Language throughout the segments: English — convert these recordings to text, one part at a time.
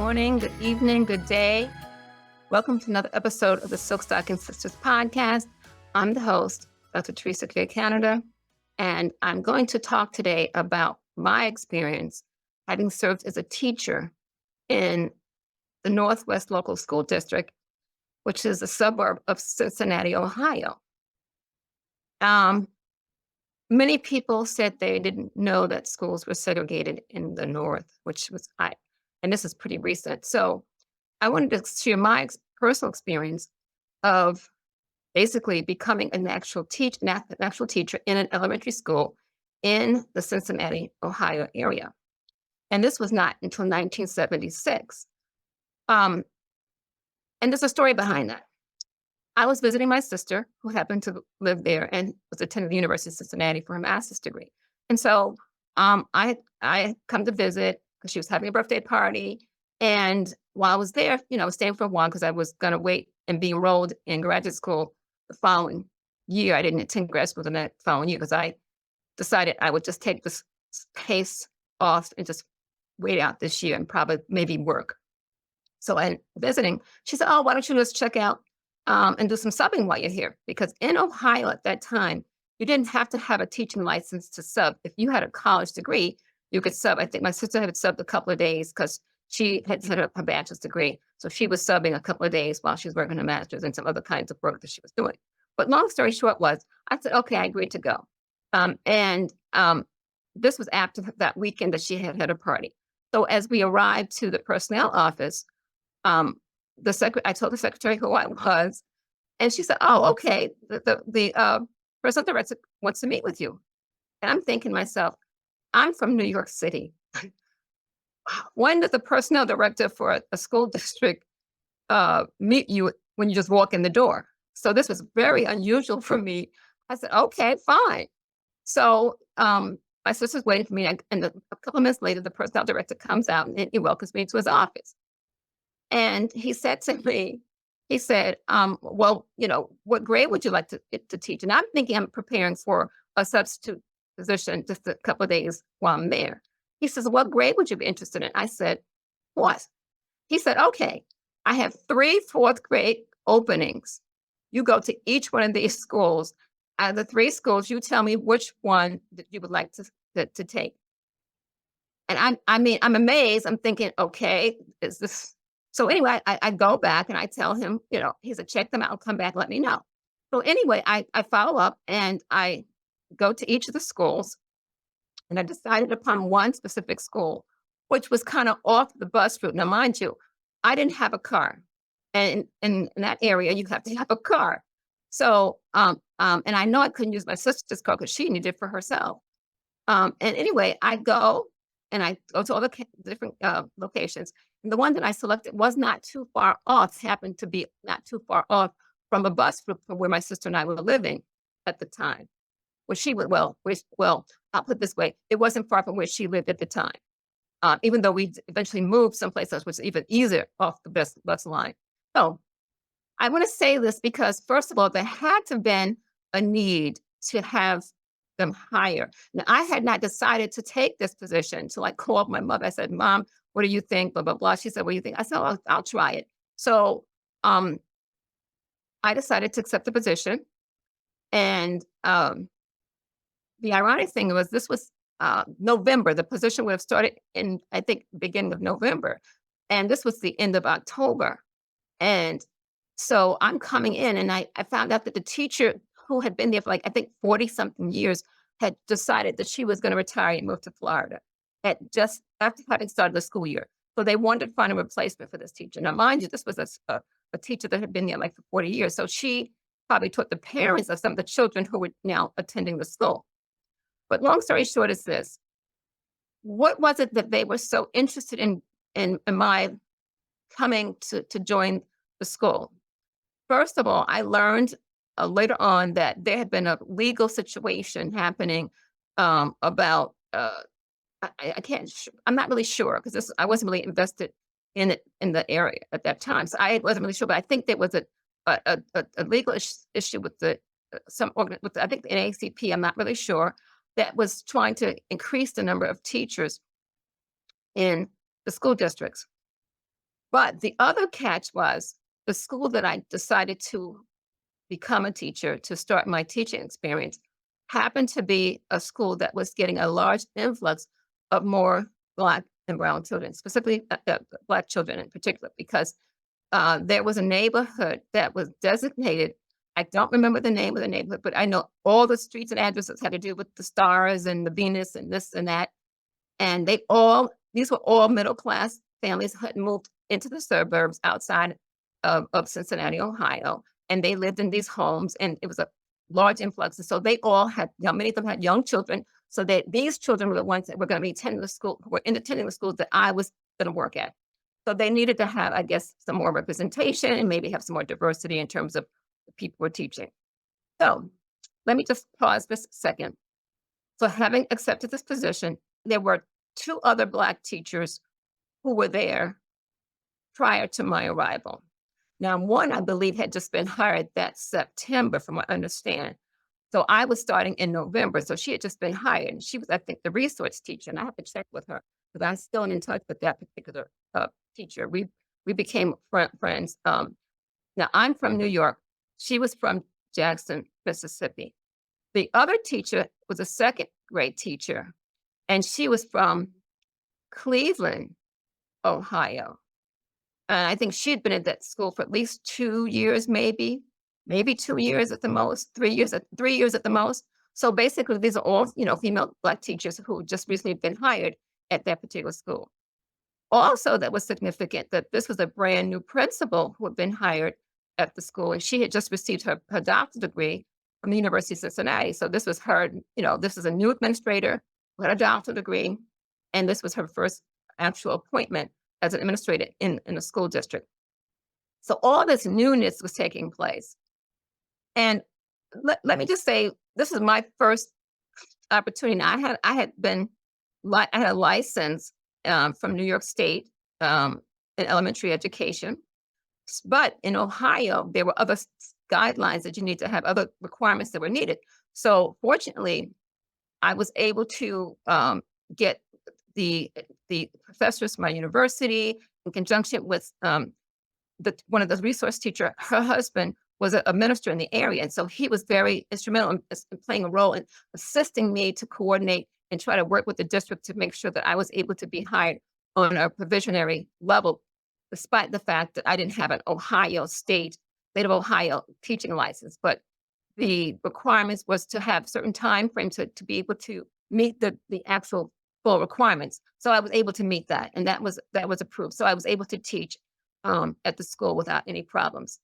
morning, good evening, good day. Welcome to another episode of the Silk Stocking Sisters podcast. I'm the host, Dr. Theresa J, Canada, and I'm going to talk today about my experience having served as a teacher in the Northwest Local School District, which is a suburb of Cincinnati, Ohio. Many people said they didn't know that schools were segregated in the North, and this is pretty recent. So I wanted to share my personal experience of basically becoming an actual teacher in an elementary school in the Cincinnati, Ohio area. And this was not until 1976. And there's a story behind that. I was visiting my sister, who happened to live there and was attending the University of Cincinnati for her master's degree. And so I come to visit because she was having a birthday party. And while I was there, I was staying for a while because I was going to wait and be enrolled in graduate school the following year. I didn't attend grad school the next following year because I decided I would just take this case off and just wait out this year and probably maybe work. So I'm visiting. She said, "Oh, why don't you just check out and do some subbing while you're here?" Because in Ohio at that time, you didn't have to have a teaching license to sub. If you had a college degree, you could sub. I think my sister had subbed a couple of days because she had set up her bachelor's degree. So she was subbing a couple of days while she was working her master's and some other kinds of work that she was doing. But long story short was, I said, okay, I agreed to go. And this was after that weekend that she had a party. So as we arrived to the personnel office, I told the secretary who I was, and she said, "Oh, okay. The personnel director wants to meet with you." And I'm thinking to myself, I'm from New York City. When does the personnel director for a school district meet you when you just walk in the door? So this was very unusual for me. I said, "Okay, fine." So my sister's waiting for me, and a couple of minutes later, the personnel director comes out and he welcomes me to his office. And he said to me, he said, "Well, what grade would you like to teach?" And I'm thinking I'm preparing for a substitute position just a couple of days while I'm there. He says, "What grade would you be interested in?" I said, "What?" He said, "Okay, I have 3 fourth grade openings. You go to each one of these schools. Out of the 3 schools, you tell me which one that you would like to take." And I'm amazed. I'm thinking, okay, is this? So anyway, I go back and I tell him, he said, "Check them out, come back, let me know." So anyway, I follow up and I go to each of the schools, and I decided upon one specific school, which was kind of off the bus route. Now, mind you, I didn't have a car. And in that area, you have to have a car. So, and I know I couldn't use my sister's car because she needed it for herself. And anyway, I go to all the different locations. And the one that I selected was not too far off, happened to be not too far off from a bus route from where my sister and I were living at the time. Where she would, I'll put it this way, it wasn't far from where she lived at the time. Even though we eventually moved someplace else, which was even easier off the bus line. So I want to say this because, first of all, there had to have been a need to have them higher. Now, I had not decided to take this position until I called my mother. I said, "Mom, what do you think?" Blah, blah, blah. She said, "What do you think?" I said, I'll try it." So I decided to accept the position. And the ironic thing was this was November. The position would have started in, I think, beginning of November. And this was the end of October. And so I'm coming in and I found out that the teacher who had been there for I think 40 something years had decided that she was going to retire and move to Florida just after having started the school year. So they wanted to find a replacement for this teacher. Now, mind you, this was a teacher that had been there for 40 years. So she probably taught the parents of some of the children who were now attending the school. But long story short is this. What was it that they were so interested in my coming to join the school? First of all, I learned later on that there had been a legal situation happening about, I'm not really sure because I wasn't really invested in it in the area at that time. So I wasn't really sure, but I think there was a legal issue with I think the NAACP, I'm not really sure, that was trying to increase the number of teachers in the school districts. But the other catch was the school that I decided to become a teacher, to start my teaching experience, happened to be a school that was getting a large influx of more Black and brown children, specifically Black children in particular, because there was a neighborhood that was designated. I don't remember the name of the neighborhood, but I know all the streets and addresses had to do with the stars and the Venus and this and that. And these were all middle class families who had moved into the suburbs outside of Cincinnati, Ohio. And they lived in these homes, and it was a large influx. And so they all had, many of them had young children. So that these children were the ones that were going to be attending the school, were attending the schools that I was going to work at. So they needed to have, I guess, some more representation and maybe have some more diversity in terms of the people we're teaching. So let me just pause this a second. So having accepted this position, there were two other Black teachers who were there prior to my arrival. Now, one, I believe, had just been hired that September, from what I understand. So I was starting in November. So she had just been hired. And she was, I think, the resource teacher. And I have to check with her because I'm still in touch with that particular teacher. We became friends. Now, I'm from New York. She was from Jackson, Mississippi. The other teacher was a second grade teacher, and she was from Cleveland, Ohio. And I think she had been at that school for at least 2 years, maybe 2 years at the most, 3 years at the most. So basically, these are all, female Black teachers who just recently been hired at that particular school. Also, that was significant that this was a brand new principal who had been hired at the school, and she had just received her doctorate degree from the University of Cincinnati. So this was her, this is a new administrator who had a doctorate degree, and this was her first actual appointment as an administrator in a school district. So all this newness was taking place. And let me just say, this is my first opportunity. Now, I had a license from New York State in elementary education, but in Ohio there were other guidelines that you need to have, other requirements that were needed. So fortunately, I was able to get the professors from my university in conjunction with one of the resource teacher. Her husband was a minister in the area, and so he was very instrumental in playing a role in assisting me to coordinate and try to work with the district to make sure that I was able to be hired on a provisionary level, despite the fact that I didn't have an state of Ohio teaching license. But the requirements was to have certain time frame to be able to meet the actual full requirements. So I was able to meet that, and that was approved. So I was able to teach at the school without any problems.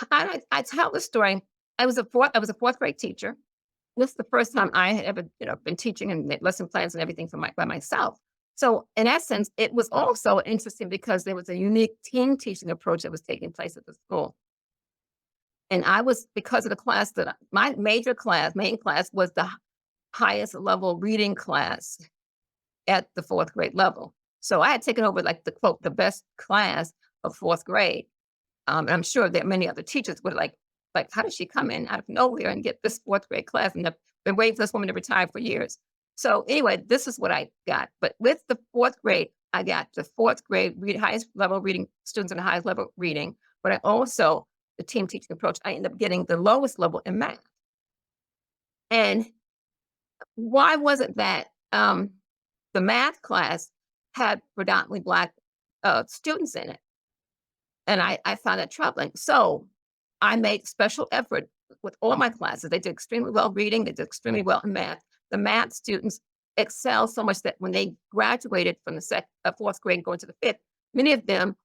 I tell the story. I was a fourth grade teacher. This is the first time I had ever, been teaching and made lesson plans and everything by myself. So in essence, it was also interesting because there was a unique team teaching approach that was taking place at the school. And I was, because of the class that my main class was the highest level reading class at the fourth grade level. So I had taken over, like, the quote, the best class of fourth grade. And I'm sure that many other teachers would like, how did she come in out of nowhere and get this fourth grade class? And I've been waiting for this woman to retire for years. So anyway, this is what I got. But with the fourth grade, I got the fourth grade highest level reading students in the highest level reading. But I also, the team teaching approach, I ended up getting the lowest level in math. And why was it that the math class had predominantly Black students in it? And I found that troubling. So I made special effort with all my classes. They did extremely well reading. They did extremely well in math. The math students excelled so much that when they graduated from the fourth grade and going to the fifth, many of them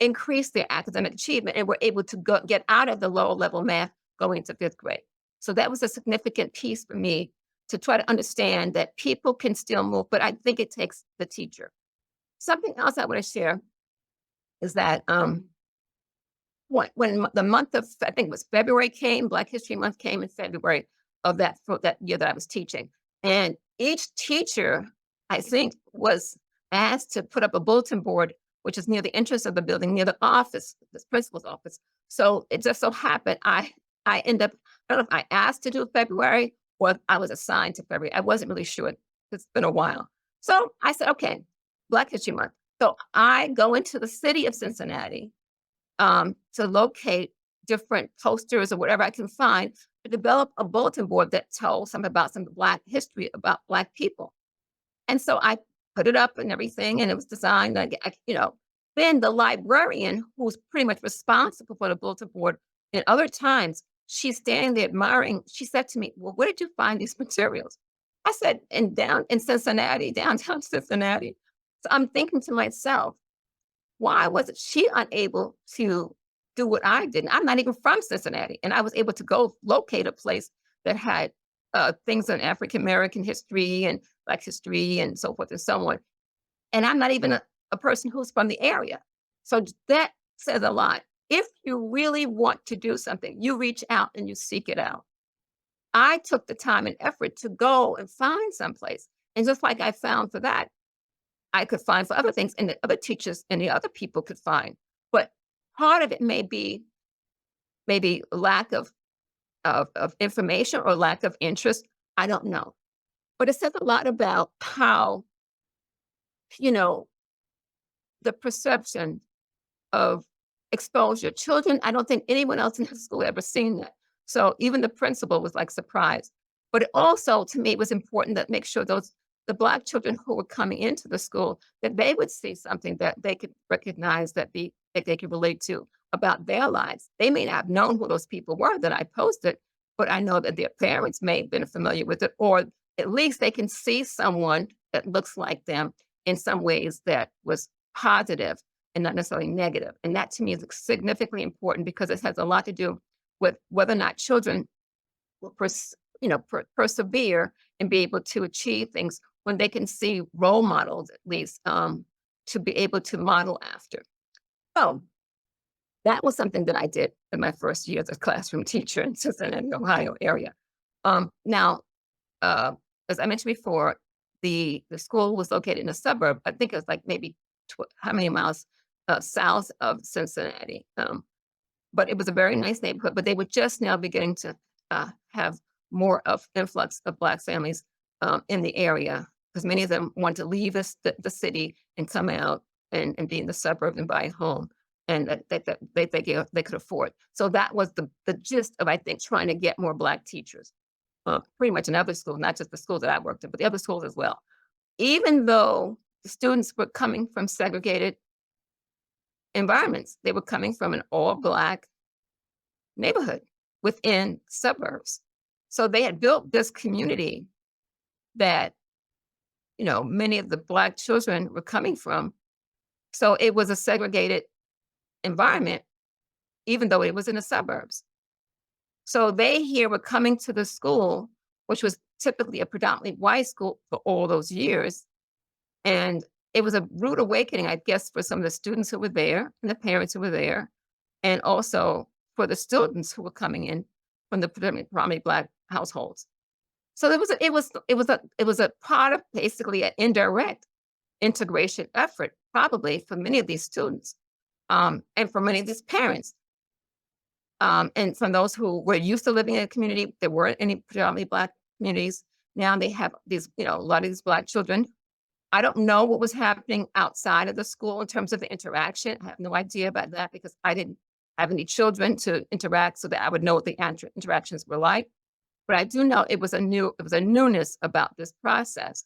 increased their academic achievement and were able to get out of the lower level math going into fifth grade. So that was a significant piece for me to try to understand that people can still move, but I think it takes the teacher. Something else I want to share is that when the month of, I think it was February came, Black History Month came in February of that year that I was teaching. And each teacher, I think, was asked to put up a bulletin board, which is near the entrance of the building, near the office, the principal's office. So it just so happened I end up, I don't know if I asked to do February or I was assigned to February. I wasn't really sure. It's been a while. So I said, okay, Black History Month. So I go into the city of Cincinnati to locate different posters or whatever I can find to develop a bulletin board that tells something about some Black history about Black people. And so I put it up and everything, and it was designed, then the librarian who's pretty much responsible for the bulletin board in other times, she's standing there admiring. She said to me, "Well, where did you find these materials?" I said, in Cincinnati, downtown Cincinnati. So I'm thinking to myself, why wasn't she unable to do what I did? And I'm not even from Cincinnati, and I was able to go locate a place that had things on African American history and Black history and so forth and so on. And I'm not even a person who's from the area. So that says a lot. If you really want to do something, you reach out and you seek it out. I took the time and effort to go and find someplace. And just like I found for that, I could find for other things, and the other teachers and the other people could find. But part of it may be maybe lack of information or lack of interest. I don't know. But it says a lot about how, you know, the perception of exposure. Children, I don't think anyone else in the school ever seen that. So even the principal was like surprised. But it also, to me, it was important that make sure the Black children who were coming into the school, that they would see something that they could recognize, that they could relate to about their lives. They may not have known who those people were that I posted, but I know that their parents may have been familiar with it, or at least they can see someone that looks like them in some ways that was positive and not necessarily negative. And that to me is significantly important because it has a lot to do with whether or not children will persevere and be able to achieve things when they can see role models, at least, to be able to model after. So that was something that I did in my first year as a classroom teacher in Cincinnati, Ohio area. Now, uh, as I mentioned before, the school was located in a suburb. I think it was like maybe how many miles south of Cincinnati. But it was a very nice neighborhood. But they were just now beginning to have more of influx of Black families in the area because many of them want to leave the city and come out and be in the suburb and buy a home. And that they could afford. So that was the gist of, I think, trying to get more Black teachers, pretty much in other schools, not just the schools that I worked in, but the other schools as well. Even though the students were coming from segregated environments, they were coming from an all Black neighborhood within suburbs. So they had built this community that, many of the Black children were coming from. So it was a segregated environment, even though it was in the suburbs. So they here were coming to the school, which was typically a predominantly white school for all those years. And it was a rude awakening, I guess, for some of the students who were there and the parents who were there, and also for the students who were coming in from the predominantly Black households. So it was a part of basically an indirect integration effort, probably for many of these students, and for many of these parents. And from those who were used to living in a community, there weren't any predominantly Black communities. Now they have these, a lot of these Black children. I don't know what was happening outside of the school in terms of the interaction. I have no idea about that because I didn't have any children to interact so that I would know what the interactions were like. But I do know it was a newness about this process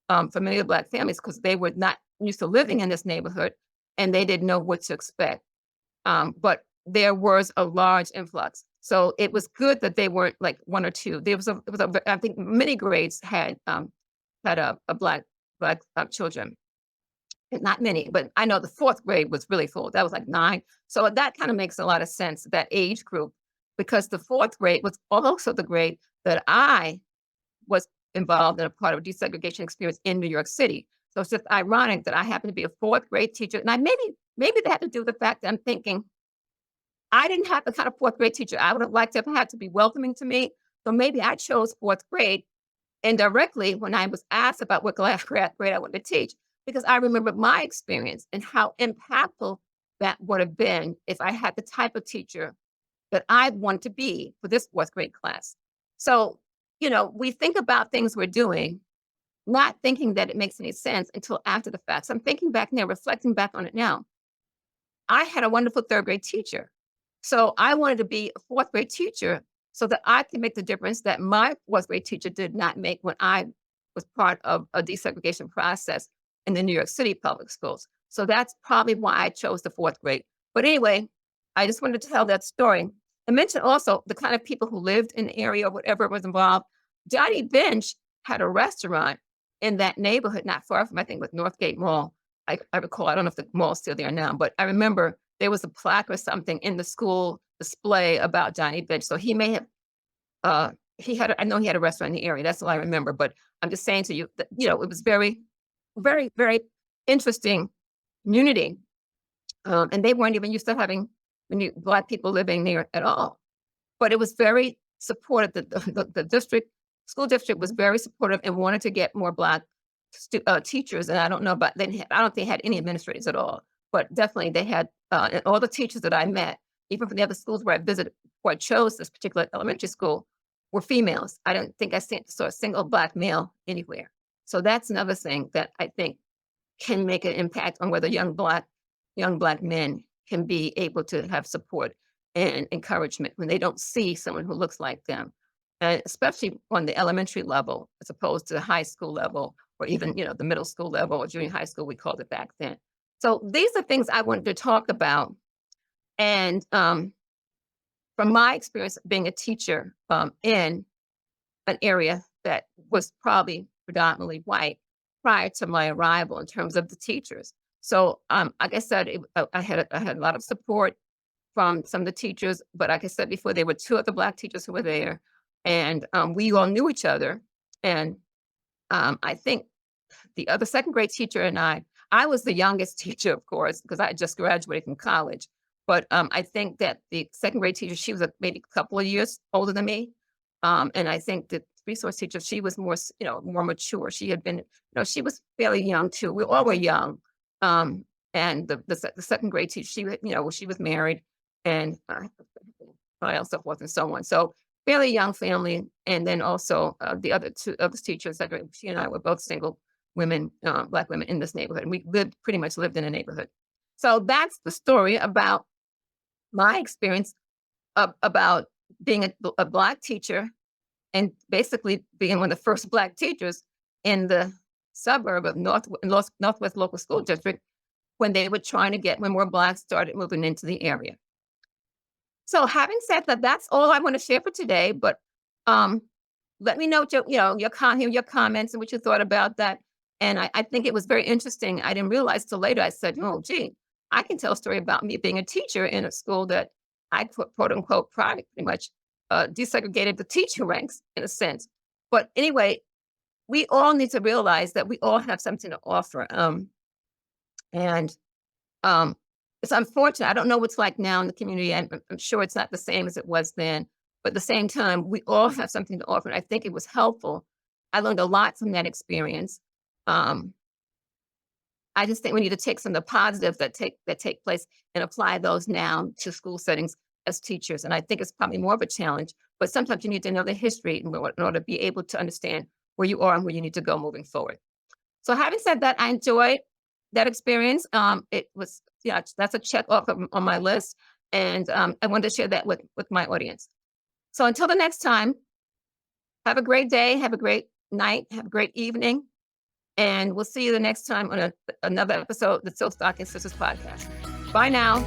for many of the Black families because they were not used to living in this neighborhood and they didn't know what to expect. But there was a large influx. So it was good that they weren't like one or two. I think many grades had a Black children. Not many, but I know the fourth grade was really full. That was like 9. So that kind of makes a lot of sense, that age group, because the fourth grade was also the grade that I was involved in a part of a desegregation experience in New York City. So it's just ironic that I happen to be a fourth grade teacher. And maybe that had to do with the fact that I'm thinking I didn't have the kind of fourth grade teacher I would have liked to have had to be welcoming to me. So maybe I chose fourth grade indirectly when I was asked about what grade I wanted to teach, because I remember my experience and how impactful that would have been if I had the type of teacher that I want to be for this fourth grade class. So, we think about things we're doing not thinking that it makes any sense until after the fact. So I'm thinking back now, reflecting back on it now. I had a wonderful third grade teacher. So I wanted to be a fourth grade teacher so that I could make the difference that my fourth grade teacher did not make when I was part of a desegregation process in the New York City public schools. So that's probably why I chose the fourth grade. But anyway, I just wanted to tell that story and mention also the kind of people who lived in the area or whatever was involved. Johnny Bench had a restaurant in that neighborhood, not far from, I think, with Northgate Mall. I recall, I don't know if the mall's still there now, but I remember there was a plaque or something in the school display about Johnny Bench. So he may have, I know he had a restaurant in the area. That's all I remember. But I'm just saying to you that, it was very, very, very interesting community. And they weren't even used to having Black people living there at all. But it was very supportive. The district school district was very supportive and wanted to get more Black teachers. And I don't know about I don't think they had any administrators at all, but definitely they had and all the teachers that I met, even from the other schools where I visited, where I chose this particular elementary school, were females. I don't think saw a single Black male anywhere. So that's another thing that I think can make an impact on whether young Black men can be able to have support and encouragement when they don't see someone who looks like them, and especially on the elementary level as opposed to the high school level or even the middle school level or junior high school we called it back then. So these are things I wanted to talk about, and from my experience being a teacher in an area that was probably predominantly white prior to my arrival in terms of the teachers. So, like I said, I had a lot of support from some of the teachers, but like I said before, there were two other Black teachers who were there, and we all knew each other. And I think the other second grade teacher and I was the youngest teacher, of course, because I had just graduated from college. But I think that the second grade teacher, she was maybe a couple of years older than me. And I think the resource teacher, she was more, more mature. She had been, she was fairly young too. We all were young. And the second grade teacher, she was married and so forth and so on. So fairly young family. And then also the other two other teachers, she and I were both single women, Black women in this neighborhood. And we pretty much lived in a neighborhood. So that's the story about my experience about being a Black teacher and basically being one of the first Black teachers in the suburb of Northwest Local School District when they were trying to when more Blacks started moving into the area. So having said that, that's all I want to share for today. But let me know what your comments and what you thought about that. And I think it was very interesting. I didn't realize till later. I said, "Oh, gee, I can tell a story about me being a teacher in a school that I quote unquote pretty much desegregated the teacher ranks in a sense." But anyway, we all need to realize that we all have something to offer. And it's unfortunate. I don't know what's like now in the community. I'm sure it's not the same as it was then. But at the same time, we all have something to offer. And I think it was helpful. I learned a lot from that experience. Um, I just think we need to take some of the positives that take place and apply those now to school settings as teachers. And I think it's probably more of a challenge, but sometimes you need to know the history in order to be able to understand where you are and where you need to go moving forward. So having said that, I enjoyed that experience. It was, that's a check off on my list. And I wanted to share that with my audience. So until the next time, have a great day, have a great night, have a great evening. And we'll see you the next time on another episode of the Silk Stocking Sisters podcast. Bye now.